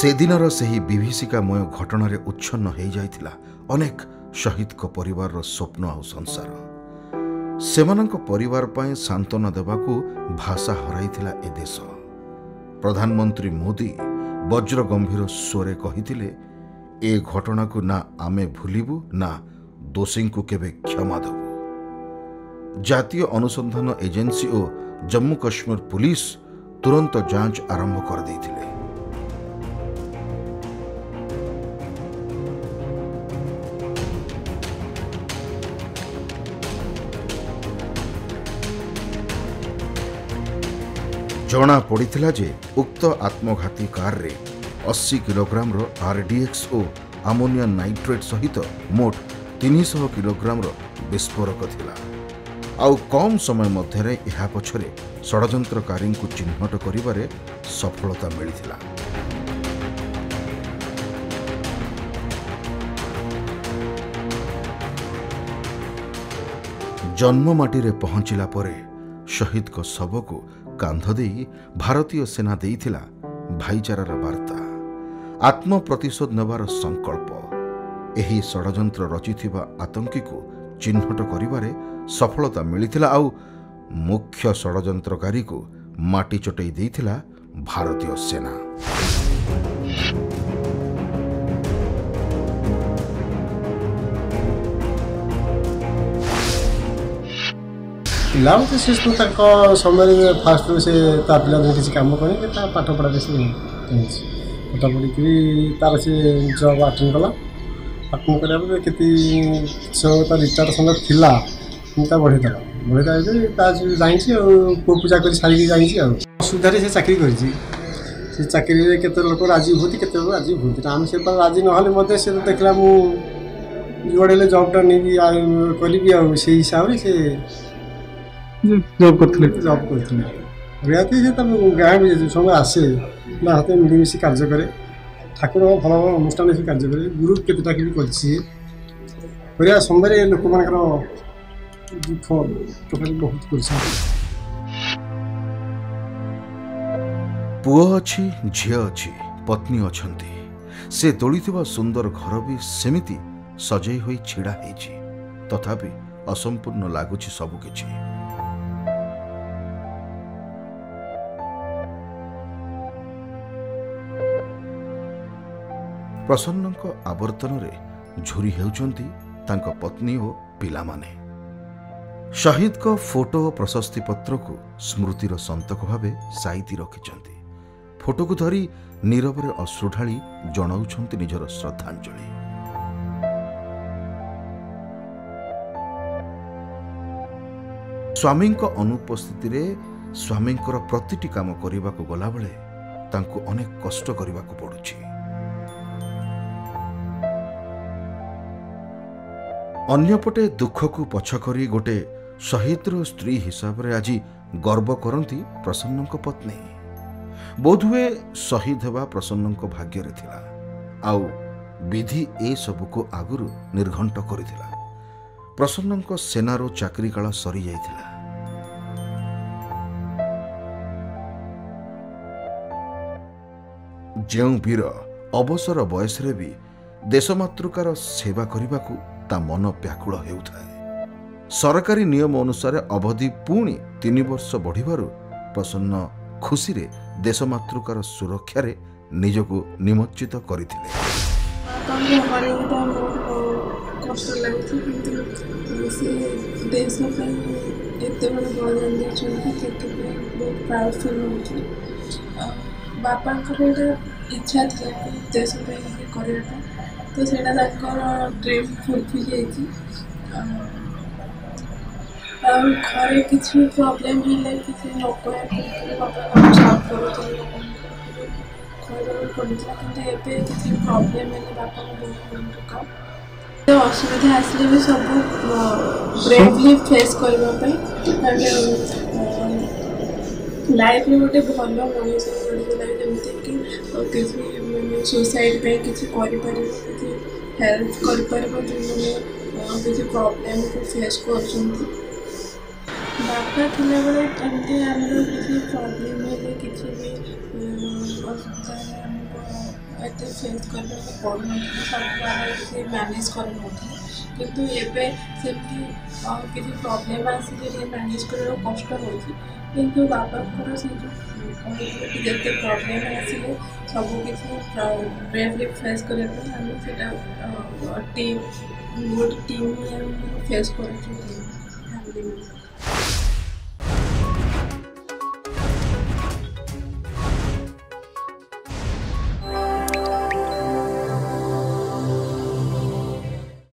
सेदिनर सही विभीषिकामय घटनार उच्छन्न हो जाइथिला अनेक शहीद को परिवार स्वप्न आ संसार। सेमानंक परिवार पाए सांत्वना देवाकू भाषा हराइथिला ए देश। प्रधानमंत्री मोदी वज्र गंभीर स्वरे कहिथिले, ए घटना को ना आमे भूलिबू ना दोषी को केबे क्षमा देबू। जातीय अनुसंधान एजेंसी और जम्मू कश्मीर पुलिस तुरंत जांच आरंभ कर देइथिले। जना पड़िथिला जे उक्त आत्मघाती कार रे 80 किलोग्राम रो आरडीएक्स और अमोनिया नाइट्रेट सहित मोट 300 किलोग्राम रो विस्फोरक थिला। आउ कम समय मध्यरे एहा पछरे षडयंत्रकारी को चिन्हट करिबारे सफलता मिलिथिला। जन्ममाटी रे पहुंचिला परे शहीद को शव को कांध दे भारतीय सेना देइथिला भाईचारार वार्ता, आत्म प्रतिशोध नेबार संकल्प। एही षडयंत्र रचिथिबा आतंकी को चिन्हट करिबारे सफलता मिलिथिला। आउ मुख्य षडयंत्रकारी को माटी चटई देइथिला भारतीय सेना। पिला तो से समय फास्ट से पिला किसी कम कर पाठ पढ़ा से पाठ पढ़ी तार से जब अटेंड कला। अटेंड कराया के रिटायर्ड समय थिला बढ़ेदेला बढ़ेदा जाइए पो पूजा कर सारिक जाइए असुविधा से चाकरी कर चाकरी केते लोक राजी होती के राजी होती आम से राजी ना से देखला मुझे जॉबटा नहीं करी से हिसाब से जॉब करते गाँव में समय आसे हाथ मिलमिशी कार्य करे ठाकुर भल भल अनुष्ठान से कार्य करे गुरु केतटा कि कर समय लोक मान दुख टोटाली बहुत कर। पुओ अच्छी झील अच्छी पत्नी अच्छी से तोलिथिबा सुंदर घर भी सेमिति सजई होई छिड़ा हेछि, तथापि असंपूर्ण लागुछि सबकिछि। प्रसन्नक आवर्तन रे झुरी हेउचंती तांको पत्नी और पिला माने। शहीद को फोटो और प्रशस्ति पत्र को स्मृतिर संतक भावे साइती रखिचंती। फोटो को धरी नीरव अश्रु ढाली जणाउछंती निजर श्रद्धांजलि। स्वामी अनुपस्थिति रे स्वामी प्रतिटी काम करने को गला बेले तांको अनेक कष्ट करने को पड़ुछि। अन्यपटे दुख को पछ करी गोटे शहीद स्त्री हिसाब रे आज गर्व करती प्रसन्न पत्नी। बोधुए शहीद हेबा प्रसन्न भाग्य रे थिला, आउ विधि ए सब को आगुरु निर्घंट करिथिला। प्रसन्न सेनारो चाकरी काल सरी जाइथिला। जेउ वीर अवसर बयस रे भी देशमातृकार सेवा करने को ता मन व्याकुल हेउथाए। सरकारी नियम अनुसार अवधि पुणी 3 वर्ष बढ़िबारु प्रसन्न खुशी रे देशमातृकार सुरक्षा रे निजको निमज्जित करथिले। बापा इच्छा थी देश करने तो सेटा ड्रीम फुलफिल घरे किसी प्रॉब्लम है किसी लोक जॉब कर किसी प्रॉब्लम है बापा बहुत तो असुविधा आसले भी सब ब्रेवली फेस करने लाइफ में गोटे भल मनीष जमीक किसी सुसाइड पे किसी हेल्प कर किसी प्रॉब्लम को फेस कर बापा थिला बेले एमती आमर किसी प्रॉब्लम है किसी भी असुविधा ଏତେ ଫେସ୍ କରିବାକୁ ପଡ଼ୁନଥିଲା, ସବୁବେଳେ ସେ ମ୍ୟାନେଜ୍ କରିନେଉଥିଲେ। କିନ୍ତୁ ଏବେ ସେମିତି କିଛି ପ୍ରୋବ୍ଲେମ୍ ଆସିଲେ ଟିକେ ମ୍ୟାନେଜ୍ କରିବାକୁ କଷ୍ଟ ହେଉଛି। କିନ୍ତୁ ବାବାଙ୍କର ସେ ଯେଉଁ କହିଥିଲେ କି ଯେତେ ପ୍ରୋବ୍ଲେମ୍ ଆସିଲେ ସବୁକିଛି ବ୍ରେଭଲି ଫେସ୍ କରିବା ପାଇଁ ଆମେ ସେଇଟା ଗୋଟେ ଟିମ୍ ହିଁ ଆମେ ଫେସ୍ କରୁଛୁ ଫ୍ୟାମିଲି।